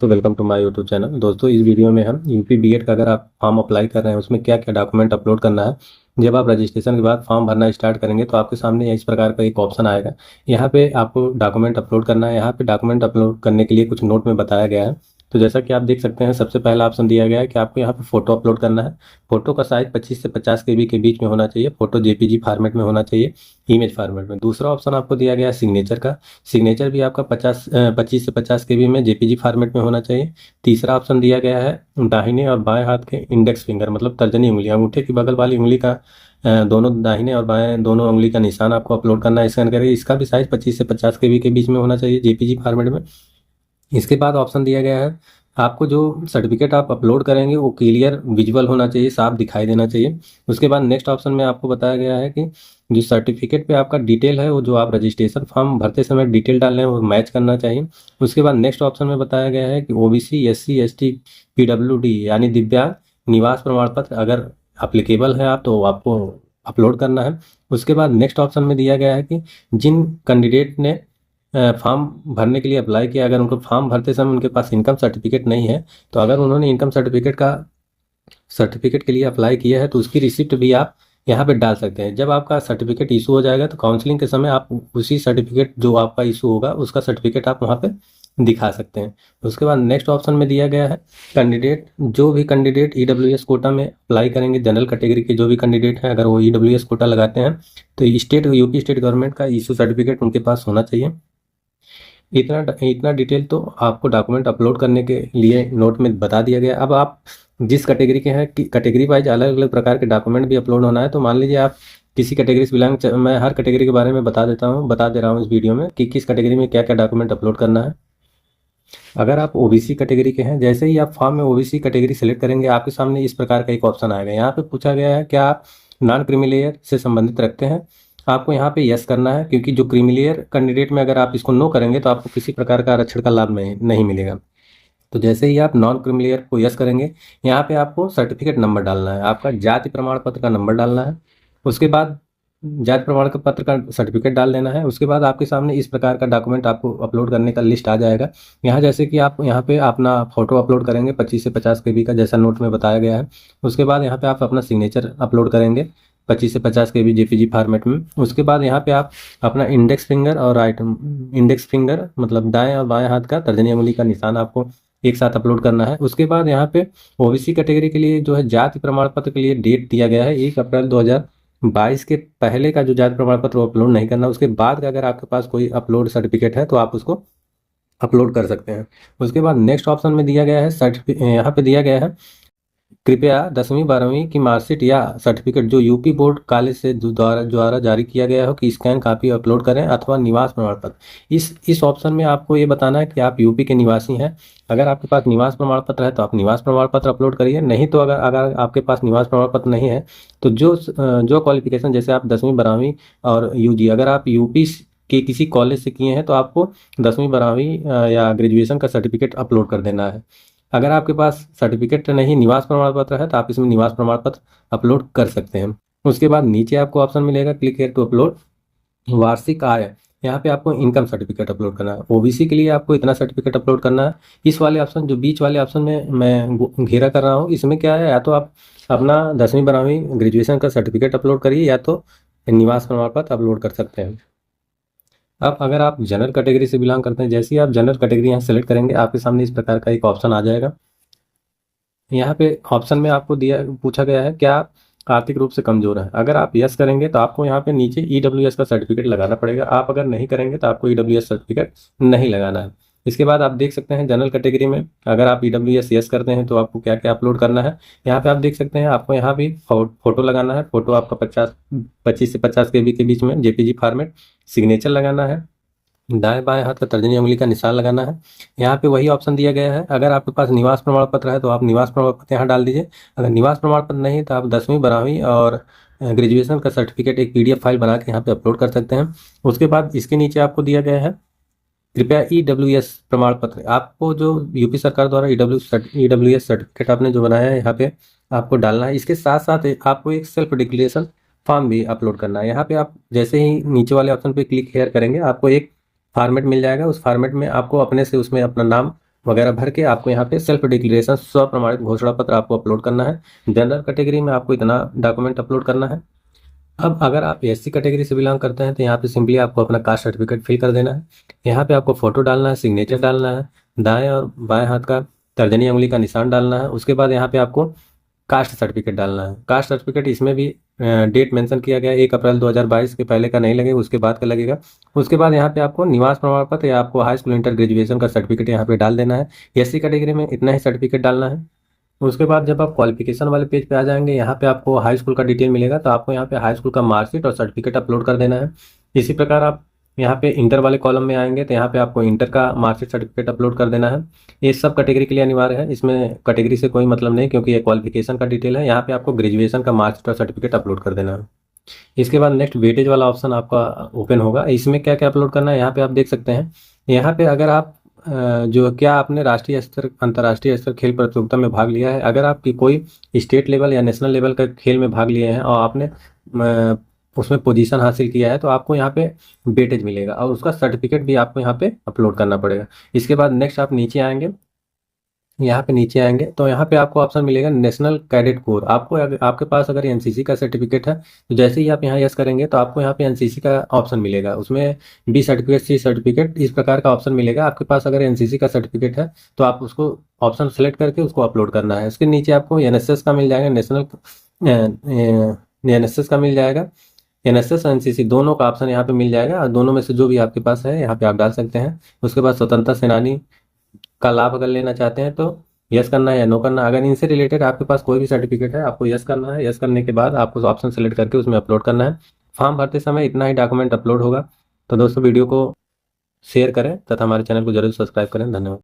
तो welcome to my YouTube channel. दोस्तों, इस वीडियो में हम यूपी बीएड का अगर आप फॉर्म अप्लाई कर रहे हैं उसमें क्या क्या डॉक्यूमेंट अपलोड करना है। जब आप रजिस्ट्रेशन के बाद फॉर्म भरना स्टार्ट करेंगे तो आपके सामने इस प्रकार का एक ऑप्शन आएगा। यहाँ पे आपको डॉक्यूमेंट अपलोड करना है। यहाँ पे डॉक्यूमेंट अपलोड करने के लिए कुछ नोट में बताया गया है। तो जैसा कि आप देख सकते हैं, सबसे पहला ऑप्शन दिया गया है कि आपको यहाँ पे फोटो अपलोड करना है। फोटो का साइज 25 से 50 केबी के बीच में होना चाहिए। फोटो जेपीजी फॉर्मेट में होना चाहिए, इमेज फॉर्मेट में। दूसरा ऑप्शन आपको दिया गया है सिग्नेचर का। सिग्नेचर भी आपका 25 से 50 केबी में जेपीजी फॉर्मेट में होना चाहिए। तीसरा ऑप्शन दिया गया है दाहिने और बाएं हाथ के इंडेक्स फिंगर, मतलब तर्जनी उंगली, अंगूठे की बगल वाली उंगली का दोनों दाहिने और बाएं दोनों उंगली का निशान आपको अपलोड करना है स्कैन करके। इसका भी साइज 25 से 50 केबी के बीच में होना चाहिए जेपीजी फॉर्मेट में। इसके बाद ऑप्शन दिया गया है आपको जो सर्टिफिकेट आप अपलोड करेंगे वो क्लियर विजुअल होना चाहिए, साफ दिखाई देना चाहिए। उसके बाद नेक्स्ट ऑप्शन में आपको बताया गया है कि जो सर्टिफिकेट पे आपका डिटेल है वो जो आप रजिस्ट्रेशन फॉर्म भरते समय डिटेल डाल रहे हैं वो मैच करना चाहिए। उसके बाद नेक्स्ट ऑप्शन में बताया गया है कि ओबीसी एससी एसटी पीडब्ल्यूडी यानी दिव्यांग निवास प्रमाण पत्र अगर अप्लीकेबल है आप तो आपको अपलोड करना है। उसके बाद नेक्स्ट ऑप्शन में दिया गया है कि जिन कैंडिडेट ने फॉर्म भरने के लिए अप्लाई किया, अगर उनको फॉर्म भरते समय उनके पास इनकम सर्टिफिकेट नहीं है तो अगर उन्होंने इनकम सर्टिफिकेट के लिए अप्लाई किया है तो उसकी रिसिप्ट भी आप यहाँ पे डाल सकते हैं। जब आपका सर्टिफिकेट इशू हो जाएगा तो काउंसलिंग के समय आप उसी सर्टिफिकेट जो आपका इशू होगा उसका सर्टिफिकेट आप वहाँ पे दिखा सकते हैं। उसके बाद नेक्स्ट ऑप्शन में दिया गया है जो भी कैंडिडेट ईडब्ल्यूएस कोटा में अप्लाई करेंगे, जनरल कैटेगरी के जो भी कैंडिडेट हैं, अगर वो ईडब्ल्यूएस कोटा लगाते हैं तो यूपी स्टेट गवर्नमेंट का इशू सर्टिफिकेट उनके पास होना चाहिए। इतना इतना डिटेल तो आपको डॉक्यूमेंट अपलोड करने के लिए नोट में बता दिया गया। अब आप जिस कैटेगरी के हैं कैटेगरी वाइज अलग अलग प्रकार के डॉक्यूमेंट भी अपलोड होना है। तो मान लीजिए आप किसी कैटेगरी से बिलोंग, मैं हर कैटेगरी के बारे में बता दे रहा हूँ इस वीडियो में कि किस कैटेगरी में क्या क्या डॉक्यूमेंट अपलोड करना है। अगर आप ओबीसी कैटेगरी के हैं, जैसे ही आप फॉर्म में ओबीसी कैटेगरी सेलेक्ट करेंगे आपके सामने इस प्रकार का एक ऑप्शन आएगा। यहाँ पे पूछा गया है क्या आप नॉन क्रीमी से संबंधित रखते हैं। आपको यहाँ पे यस करना है, क्योंकि जो क्रीमिलेयर कैंडिडेट में अगर आप इसको नो करेंगे तो आपको किसी प्रकार का आरक्षण का लाभ नहीं मिलेगा। तो जैसे ही आप नॉन क्रीमिलेयर को यस करेंगे, यहाँ पे आपको सर्टिफिकेट नंबर डालना है, आपका जाति प्रमाण पत्र का नंबर डालना है। उसके बाद जाति प्रमाण पत्र का सर्टिफिकेट डाल देना है। उसके बाद आपके सामने इस प्रकार का डॉक्यूमेंट आपको अपलोड करने का लिस्ट आ जाएगा। यहाँ जैसे कि आप यहाँ पे अपना फोटो अपलोड करेंगे 25 से 50 केबी का, जैसा नोट में बताया गया है। उसके बाद यहाँ पे आप अपना सिग्नेचर अपलोड करेंगे 25 से 50 केबी जेपीजी फॉर्मेट में। उसके बाद यहाँ पे आप अपना इंडेक्स फिंगर मतलब दाएं और बाएं हाथ का तर्जनी उंगली का निशान आपको एक साथ अपलोड करना है। उसके बाद यहाँ पे ओबीसी कैटेगरी के लिए जो है जाति प्रमाण पत्र के लिए डेट दिया गया है 1 अप्रैल 2022 के पहले का जो जाति प्रमाण पत्र अपलोड नहीं करना। उसके बाद का अगर आपके पास कोई अपलोड सर्टिफिकेट है तो आप उसको अपलोड कर सकते हैं। उसके बाद नेक्स्ट ऑप्शन में दिया गया है यहाँ पे दिया गया है कृपया 10वीं 12वीं की मार्कशीट या सर्टिफिकेट जो यूपी बोर्ड कॉलेज से द्वारा जारी किया गया हो कि स्कैन कॉपी अपलोड करें अथवा निवास प्रमाण पत्र। इस ऑप्शन में आपको ये बताना है कि आप यूपी के निवासी हैं। अगर आपके पास निवास प्रमाण पत्र है तो आप निवास प्रमाण पत्र अपलोड करिए, नहीं तो अगर आपके पास निवास प्रमाण पत्र नहीं है तो जो क्वालिफिकेशन, जैसे आप 10वीं 12वीं और यूजी अगर आप यूपी के किसी कॉलेज से किए हैं तो आपको 10वीं 12वीं या ग्रेजुएशन का सर्टिफिकेट अपलोड कर देना है। अगर आपके पास सर्टिफिकेट नहीं, निवास प्रमाण पत्र है तो आप इसमें निवास प्रमाण पत्र अपलोड कर सकते हैं। उसके बाद नीचे आपको ऑप्शन मिलेगा क्लिक हियर टू अपलोड वार्षिक आय। यहाँ पे आपको इनकम सर्टिफिकेट अपलोड करना है। ओबीसी के लिए आपको इतना सर्टिफिकेट अपलोड करना है। इस वाले ऑप्शन जो बीच वाले ऑप्शन में मैं घेरा कर रहा हूँ, इसमें क्या है, या तो आप अपना 10वीं 12वीं ग्रेजुएशन का सर्टिफिकेट अपलोड करिए या तो निवास प्रमाण पत्र अपलोड कर सकते हैं। अब अगर आप जनरल कैटेगरी से बिलोंग करते हैं, जैसे ही आप जनरल कैटेगरी यहाँ सेलेक्ट करेंगे आपके सामने इस प्रकार का एक ऑप्शन आ जाएगा। यहाँ पे ऑप्शन में आपको पूछा गया है क्या आप आर्थिक रूप से कमजोर है। अगर आप यस करेंगे तो आपको यहाँ पे नीचे ईडब्ल्यूएस का सर्टिफिकेट लगाना पड़ेगा। आप अगर नहीं करेंगे तो आपको ईडब्ल्यूएस सर्टिफिकेट नहीं लगाना है। इसके बाद आप देख सकते हैं जनरल कैटेगरी में अगर आप ईडब्ल्यूएस यस करते हैं तो आपको क्या क्या अपलोड करना है। यहाँ पे आप देख सकते हैं आपको यहाँ भी फोटो लगाना है। फोटो आपका 25 से 50 केबी के बीच में जेपीजी फॉर्मेट। सिग्नेचर लगाना है, दाएं बाएं हाथ का तर्जनी उंगली का निशान लगाना है। यहाँ पे वही ऑप्शन दिया गया है। अगर आपके पास निवास प्रमाण पत्र है तो आप निवास प्रमाण पत्र यहाँ डाल दीजिए। अगर निवास प्रमाण पत्र नहीं तो आप 10वीं 12वीं और ग्रेजुएशन का सर्टिफिकेट एक पीडीएफ फाइल बना के यहाँ पे अपलोड कर सकते हैं। उसके बाद इसके नीचे आपको दिया गया है कृपया ईडब्ल्यूएस प्रमाण पत्र। आपको जो यूपी सरकार द्वारा ईडब्ल्यूएस सर्टिफिकेट आपने जो बनाया है यहाँ पे आपको डालना है। इसके साथ साथ आपको एक सेल्फ डिक्लेरेशन फॉर्म भी अपलोड करना है। यहाँ पे आप जैसे ही नीचे वाले ऑप्शन पे क्लिक हेयर करेंगे आपको एक फॉर्मेट मिल जाएगा। उस फॉर्मेट में आपको अपने से उसमें अपना नाम वगैरह भर के आपको यहाँ पे सेल्फ डिक्लेरेशन स्व प्रमाणित घोषणा पत्र आपको अपलोड करना है। जनरल कैटेगरी में आपको इतना डॉक्यूमेंट अपलोड करना है। अब अगर आप एससी कैटेगरी से बिलोंग करते हैं तो यहाँ पे सिंपली आपको अपना कास्ट सर्टिफिकेट फिल कर देना है। यहाँ पे आपको फोटो डालना है, सिग्नेचर डालना है, दाएं और बाएं हाथ का तर्जनी उंगली का निशान डालना है। उसके बाद यहाँ पे आपको कास्ट सर्टिफिकेट डालना है। कास्ट सर्टिफिकेट इसमें भी डेट मेंशन किया गया है, 1 अप्रैल 2022 के पहले का नहीं लगेगा, उसके बाद का लगेगा। उसके बाद यहाँ पे आपको निवास प्रमाण पत्र या आपको हाई स्कूल इंटर ग्रेजुएशन का सर्टिफिकेट यहाँ पे डाल देना है। एससी कैटेगरी में इतना ही सर्टिफिकेट डालना है। उसके बाद जब आप क्वालिफिकेशन वाले पेज पे आ जाएंगे, यहाँ पे आपको हाई स्कूल का डिटेल मिलेगा, तो आपको यहाँ पे हाई स्कूल का मार्कशीट और सर्टिफिकेट अपलोड कर देना है। इसी प्रकार आप यहाँ पे इंटर वाले कॉलम में आएंगे तो यहाँ पे आपको इंटर का मार्कशीट सर्टिफिकेट अपलोड कर देना है। ये सब कैटेगरी के लिए अनिवार्य है, इसमें कैटेगरी से कोई मतलब नहीं, क्योंकि ये क्वालिफिकेशन का डिटेल है। यहाँ पे आपको ग्रेजुएशन का मार्कशीट और सर्टिफिकेट अपलोड कर देना है। इसके बाद नेक्स्ट वेटेज वाला ऑप्शन आपका ओपन होगा। इसमें क्या क्या अपलोड करना है यहाँ पे आप देख सकते हैं। यहाँ पे अगर आप जो क्या आपने राष्ट्रीय स्तर अंतर्राष्ट्रीय स्तर खेल प्रतियोगिता में भाग लिया है, अगर आपकी कोई स्टेट लेवल या नेशनल लेवल का खेल में भाग लिए हैं और आपने उसमें पोजीशन हासिल किया है, तो आपको यहाँ पे वेटेज मिलेगा और उसका सर्टिफिकेट भी आपको यहाँ पे अपलोड करना पड़ेगा। इसके बाद नेक्स्ट आप नीचे आएंगे, यहाँ पे नीचे आएंगे तो यहाँ पे आपको ऑप्शन मिलेगा नेशनल कैडेट कोर। आपको आपके पास अगर एनसीसी का सर्टिफिकेट है तो जैसे ही आप यहाँ यस करेंगे तो आपको यहाँ पे एनसीसी का ऑप्शन मिलेगा, उसमें बी सर्टिफिकेट, सी सर्टिफिकेट, इस प्रकार का ऑप्शन मिलेगा। आपके पास अगर एनसीसी का सर्टिफिकेट है तो आप उसको ऑप्शन सेलेक्ट करके उसको अपलोड करना है। इसके नीचे आपको एनएसएस का मिल जाएगा, नेशनल एनएसएस का मिल जाएगा, एनएसएस और एनसीसी दोनों का ऑप्शन यहाँ पे मिल जाएगा और दोनों में से जो भी आपके पास है यहाँ पे आप डाल सकते हैं। उसके बाद स्वतंत्रता सेनानी का लाभ अगर लेना चाहते हैं तो यस करना है या नो करना। अगर इनसे रिलेटेड आपके पास कोई भी सर्टिफिकेट है, आपको यस करना है। यस करने के बाद आपको ऑप्शन सेलेक्ट करके उसमें अपलोड करना है। फॉर्म भरते समय इतना ही डॉक्यूमेंट अपलोड होगा। तो दोस्तों वीडियो को शेयर करें तथा हमारे चैनल को जरूर सब्सक्राइब करें। धन्यवाद।